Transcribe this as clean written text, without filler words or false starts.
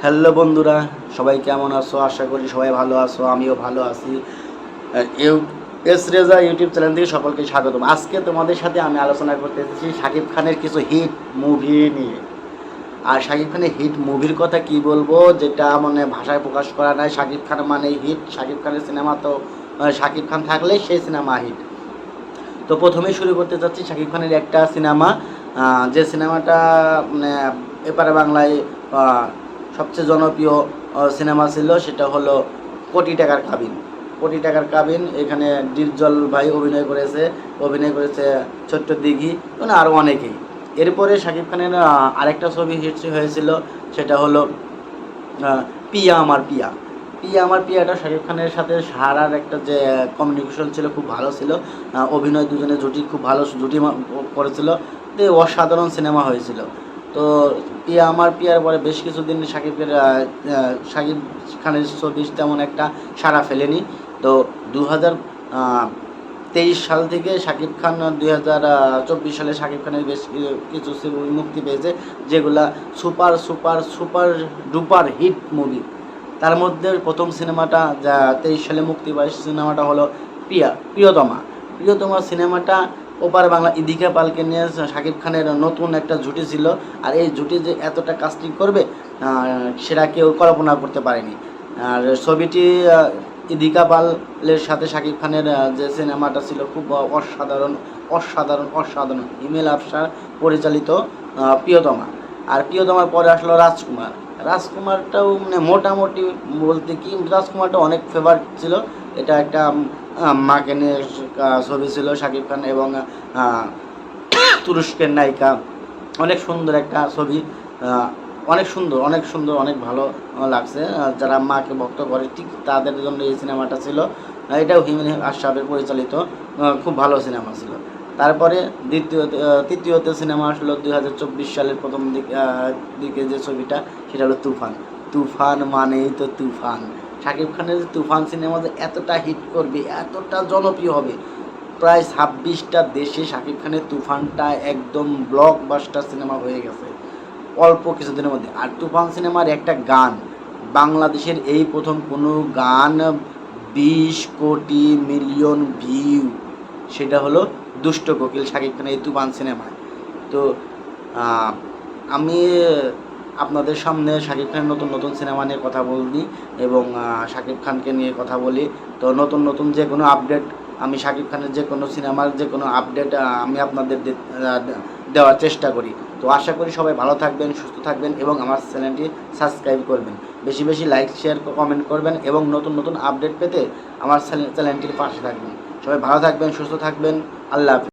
Hello বন্ধুরা, সবাই কেমন আছো? আশা করি সবাই ভালো আছো, আমিও ভালো আছি। এস রেজা ইউটিউব চ্যানেল থেকে সকলকে স্বাগতম। আজকে তোমাদের সাথে আমি আলোচনা করতে এসেছি শাকিব খানের কিছু হিট মুভি নিয়ে। আর শাকিব খানের হিট মুভির কথা কি বলবো, যেটা মানে ভাষায় প্রকাশ করা নাই। শাকিব খান মানে হিট, শাকিব খানের সিনেমা তো শাকিব খান থাকলে সেই সিনেমা হিট। তো প্রথমেই শুরু করতে চাচ্ছি শাকিব খানের একটা সিনেমা, যে সিনেমাটা মানে এপারে বাংলায় সবচেয়ে জনপ্রিয় সিনেমা ছিল, সেটা হলো কোটি টাকার কাবিন। কোটি টাকার কাবিন, এখানে ডিপজল ভাই অভিনয় করেছে ছোট্ট দিঘি, মানে আরও অনেকেই। এরপরে শাকিব খানের আরেকটা ছবি হিট হয়েছিল, সেটা হলো পিয়া আমার পিয়া। পিয়া আমার পিয়াটা শাকিব খানের সাথে সারার একটা যে কমিউনিকেশন ছিল খুব ভালো ছিল। অভিনয় দুজনে জুটি খুব ভালো জুটি করেছিল, তো অসাধারণ সিনেমা হয়েছিল। তো পিয়া আমার পিয়ার পরে বেশ কিছুদিন শাকিব খানের ছবি তেমন একটা সাড়া ফেলেনি। তো 2023 সাল থেকে শাকিব খান 2024 সালে শাকিব খানের বেশ কিছু ছবি মুক্তি পেয়েছে, যেগুলা super super super duper hit movie. তার মধ্যে প্রথম সিনেমাটা যা 23 সালে মুক্তি পায় সিনেমাটা হলো প্রিয়তমা। প্রিয়তমা সিনেমাটা ওপার বাংলা ইদিকা পালকে নিয়ে শাকিব খানের নতুন একটা জুটি ছিল। আর এই জুটি যে এতটা কাস্টিং করবে সেটা কেউ কল্পনা করতে পারেনি। আর ছবিটি ইদিকা পালের সাথে শাকিব খানের যে সিনেমাটা ছিল খুব অসাধারণ অসাধারণ অসাধারণ হিমেল আফসার পরিচালিত প্রিয়তমা। আর প্রিয়তমার পরে আসলো রাজকুমারটাও মানে মোটামুটি বলতে কি, রাজকুমারটা অনেক ফেভারিট ছিল। এটা একটা মাকে নিয়ে ছবি ছিল শাকিব খান এবং তুরস্কের নায়িকা। অনেক সুন্দর একটা ছবি, অনেক সুন্দর অনেক সুন্দর অনেক ভালো লাগছে। যারা মাকে ভক্ত করে ঠিক তাদের জন্য এই সিনেমাটা ছিল। এটাও হিমেল আশরাফের পরিচালিত খুব ভালো সিনেমা ছিল। তারপরে তৃতীয়তে সিনেমা আসলো 2024 সালের প্রথম দিকে যে ছবিটা, সেটা হলো তুফান। তুফান মানেই তো তুফান। শাকিব খানের তুফান সিনেমা যে এতটা হিট করবে, এতটা জনপ্রিয় হবে, প্রায় 26টা দেশে শাকিব খানের তুফানটা একদম ব্লকবাস্টার সিনেমা হয়ে গেছে অল্প কিছুদিনের মধ্যে। আর তুফান সিনেমার একটা গান, বাংলাদেশের এই প্রথম কোনো গান 20 কোটি মিলিয়ন ভিউ, সেটা হলো দুষ্ট কোকিল শাকিব খানের এই তুফান সিনেমায়। তো আমি আপনাদের সামনে শাকিব খানের নতুন নতুন সিনেমা নিয়ে কথা বলি এবং শাকিব খানকে নিয়ে কথা বলি। তো নতুন নতুন যে কোনো আপডেট, আমি শাকিব খানের যে কোনো সিনেমার যে কোনো আপডেট আমি আপনাদের দেওয়ার চেষ্টা করি। তো আশা করি সবাই ভালো থাকবেন, সুস্থ থাকবেন এবং আমার চ্যানেলটি সাবস্ক্রাইব করবেন, বেশি বেশি লাইক শেয়ার কমেন্ট করবেন এবং নতুন নতুন আপডেট পেতে আমার চ্যানেলটির পাশে থাকবেন। সবাই ভালো থাকবেন, সুস্থ থাকবেন। আল্লাহ হাফেজ।